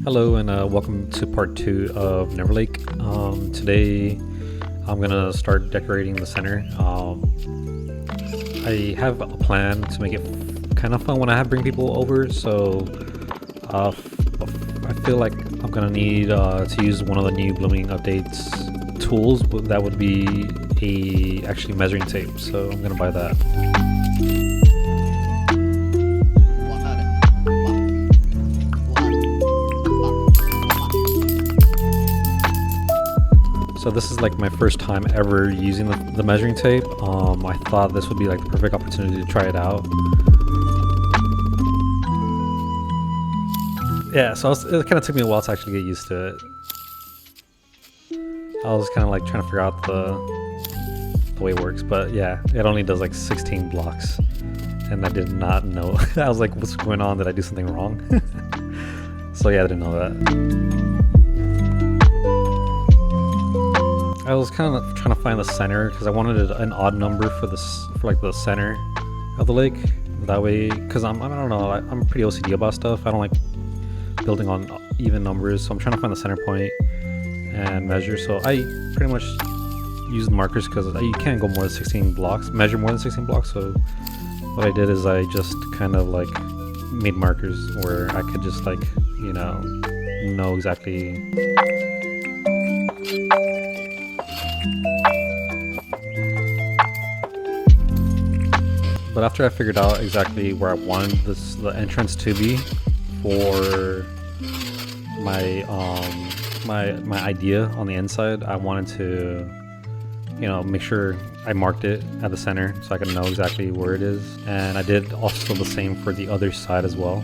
Hello and welcome to part 2 of NeverLake. Today I'm gonna start decorating the center. I have a plan to make it kind of fun when I bring people over, so I feel like I'm gonna need to use one of the new blooming updates tools. That would be actually measuring tape, so I'm gonna buy that. So this is like my first time ever using the measuring tape. I thought this would be like the perfect opportunity to try it out. Yeah, so it kind of took me a while to actually get used to it. I was kind of like trying to figure out the way it works, but yeah, it only does like 16 blocks. And I did not know. I was like, what's going on? Did I do something wrong? So yeah, I didn't know that. I was kind of trying to find the center because I wanted an odd number for like the center of the lake. That way, because I don't know, I'm pretty OCD about stuff. I don't like building on even numbers, so I'm trying to find the center point and measure. So I pretty much used markers because you can't go more than 16 blocks, measure more than 16 blocks. So what I did is I just kind of like made markers where I could just like, know exactly. But after I figured out exactly where I wanted the entrance to be for my my idea on the inside, I wanted to make sure I marked it at the center so I could know exactly where it is. And I did also the same for the other side as well.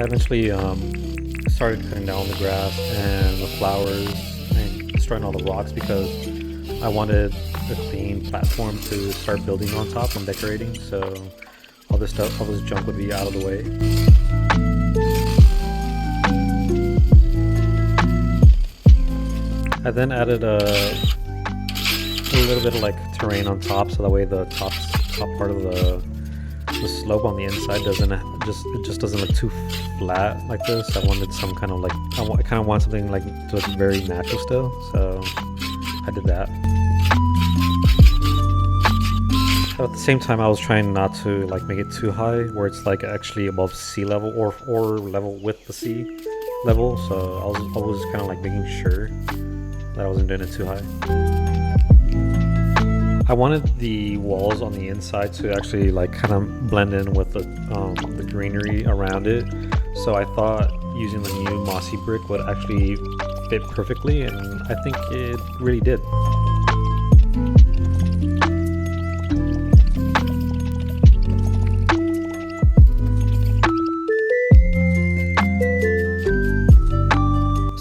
I eventually started cutting down the grass and the flowers and destroying all the rocks because I wanted a clean platform to start building on top and decorating, so all this junk would be out of the way. I then added a little bit of like terrain on top, so that way the top part of the slope on the inside doesn't look too flat like this. I wanted some kind of like I kind of want something like to look very natural still, so I did that. At the same time, I was trying not to like make it too high, where it's like actually above sea level or level with the sea level. So I was kind of like making sure that I wasn't doing it too high. I wanted the walls on the inside to actually like kind of blend in with the greenery around it. So I thought using the new mossy brick would actually fit perfectly, and I think it really did.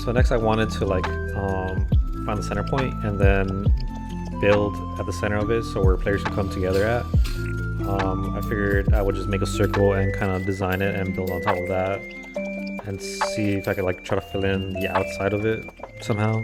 So next I wanted to like find the center point and then build at the center of it, so where players can come together at. I figured I would just make a circle and kind of design it and build on top of that and see if I could like try to fill in the outside of it somehow.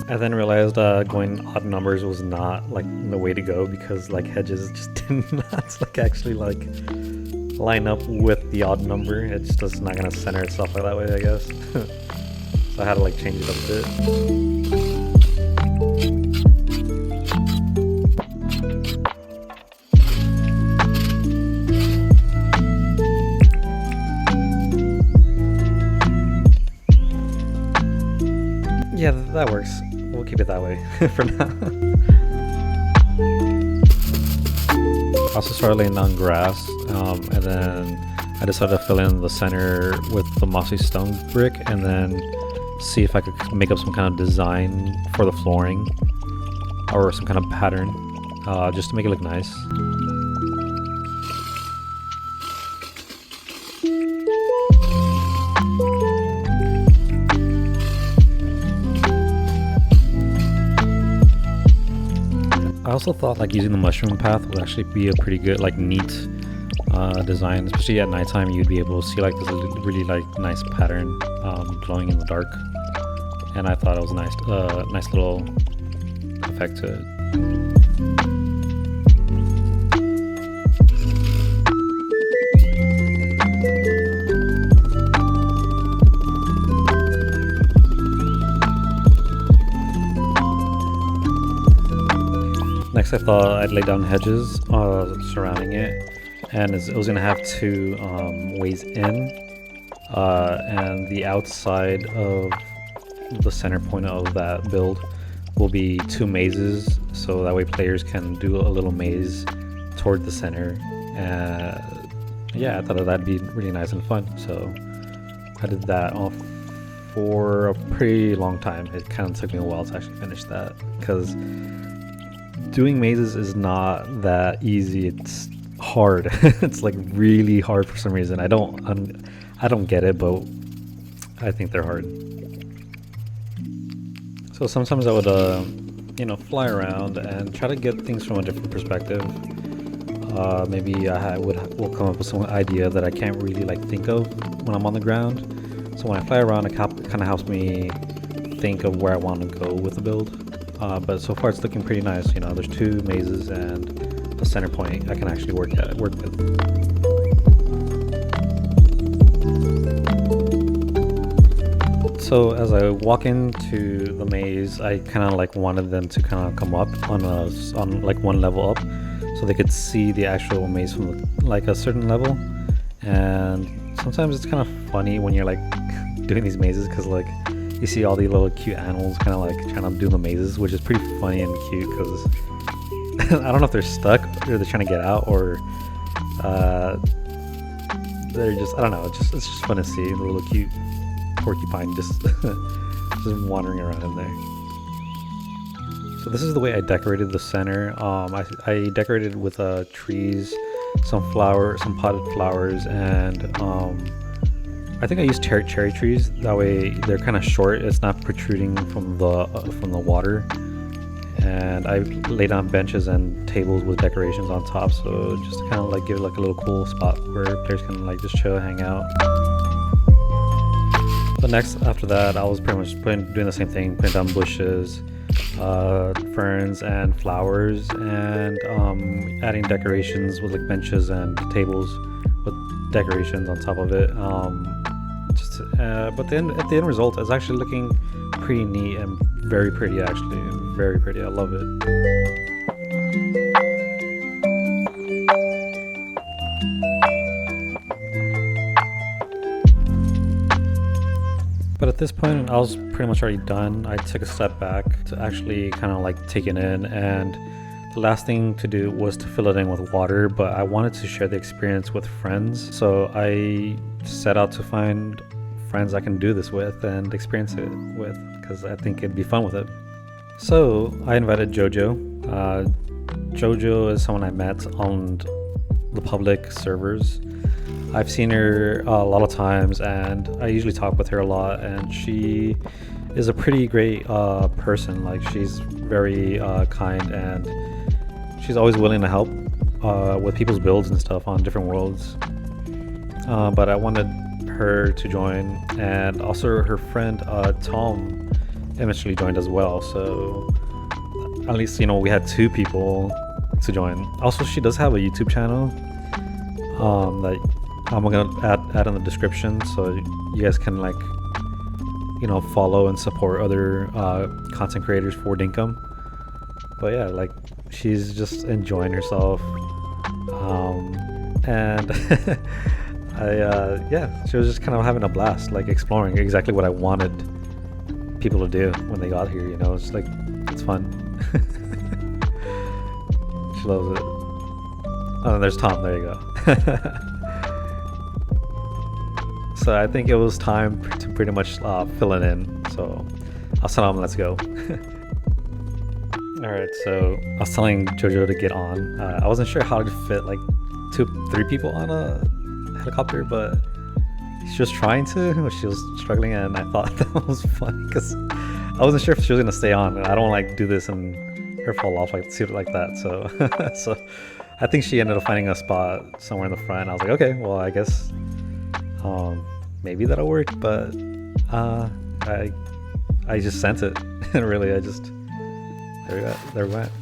I then realized going odd numbers was not like the way to go, because like hedges just did not like actually like line up with the odd number. It's just not gonna center itself like that way, I guess. So I had to like change it up a bit. Yeah, that works. We'll keep it that way for now. I also started laying down grass, and then I decided to fill in the center with the mossy stone brick, and then see if I could make up some kind of design for the flooring or some kind of pattern, just to make it look nice. I also thought like using the mushroom path would actually be a pretty good, like neat design, especially at nighttime. You'd be able to see like this really like nice pattern glowing in the dark, and I thought it was a nice little effect to it. Next, I thought I'd lay down hedges surrounding it, and it was gonna have two ways in, and the outside of the center point of that build will be two mazes, so that way players can do a little maze toward the center. Yeah, I thought that'd be really nice and fun, so I did that for a pretty long time. It kind of took me a while to actually finish that, because doing mazes is not that easy. It's hard. It's like really hard for some reason. I don't get it, but I think they're hard. So sometimes I would fly around and try to get things from a different perspective. Maybe will come up with some idea that I can't really like think of when I'm on the ground. So when I fly around, it kind of helps me think of where I want to go with the build. But so far it's looking pretty nice. You know, there's two mazes and a center point I can actually work with. So as I walk into the maze, I kind of like wanted them to kind of come up on like one level up, so they could see the actual maze from like a certain level. And sometimes it's kind of funny when you're like doing these mazes, because like you see all these little cute animals kind of like trying to do the mazes, which is pretty funny and cute, because I don't know if they're stuck or they're trying to get out, or they're just, I don't know, it's just fun to see the little cute porcupine just just wandering around in there. So this is the way I decorated the center. I decorated with trees, some potted flowers, and I think I used cherry trees. That way they're kind of short. It's not protruding from the water. And I laid down benches and tables with decorations on top, so just to kind of like give it like a little cool spot where players can like just chill, hang out. But next, after that, I was pretty much doing the same thing, putting down bushes, ferns, and flowers, and adding decorations with like benches and tables with decorations on top of it. But then at the end result, it's actually looking pretty neat and very pretty. Actually, very pretty. I love it. But at this point, I was pretty much already done. I took a step back to actually kind of like take it in, and the last thing to do was to fill it in with water, but I wanted to share the experience with friends. So I set out to find friends I can do this with and experience it with, because I think it'd be fun with it. So I invited JOJO. JOJO is someone I met on the public servers. I've seen her a lot of times, and I usually talk with her a lot, and she is a pretty great person. Like, she's very kind, and she's always willing to help with people's builds and stuff on different worlds. But I wanted her to join, and also her friend Tom eventually joined as well, so at least, you know, we had two people to join. Also, she does have a YouTube channel that I'm gonna add in the description, so you guys can, like, you know, follow and support other content creators for Dinkum. But yeah, like, she's just enjoying herself, and yeah, she was just kind of having a blast, like exploring exactly what I wanted people to do when they got here. You know, it's like, it's fun. She loves it. Oh, there's Tom. There you go. So I think it was time to pretty much fill it in. So I'll tell him, let's go. Alright, so I was telling JoJo to get on. I wasn't sure how to fit like 2-3 people on a helicopter, but she was trying to, but she was struggling, and I thought that was funny because I wasn't sure if she was gonna stay on, and I don't like do this and her fall off like that. So so I think she ended up finding a spot somewhere in the front. I was like, okay, well, I guess maybe that'll work. But I just sent it. And really, I just there it went.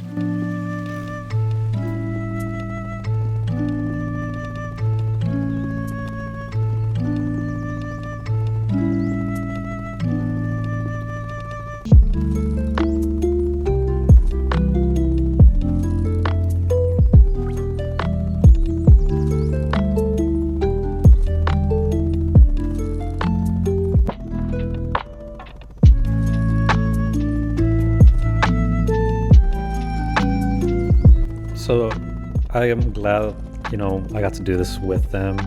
So I am glad, I got to do this with them.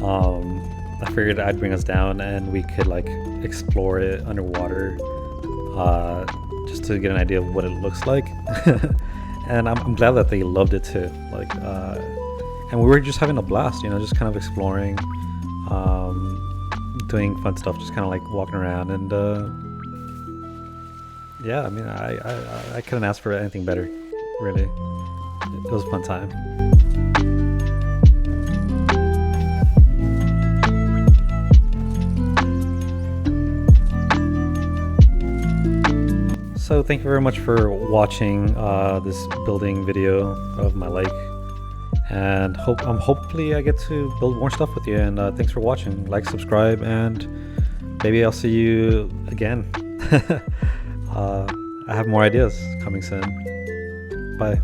I figured I'd bring us down and we could like explore it underwater, just to get an idea of what it looks like. And I'm glad that they loved it too. Like, and we were just having a blast, just kind of exploring, doing fun stuff, just kind of like walking around. And yeah, I mean, I couldn't ask for anything better, really. It was a fun time. So thank you very much for watching this building video of my lake, and hopefully I get to build more stuff with you. And thanks for watching. Like, subscribe, and maybe I'll see you again. I have more ideas coming soon. Bye.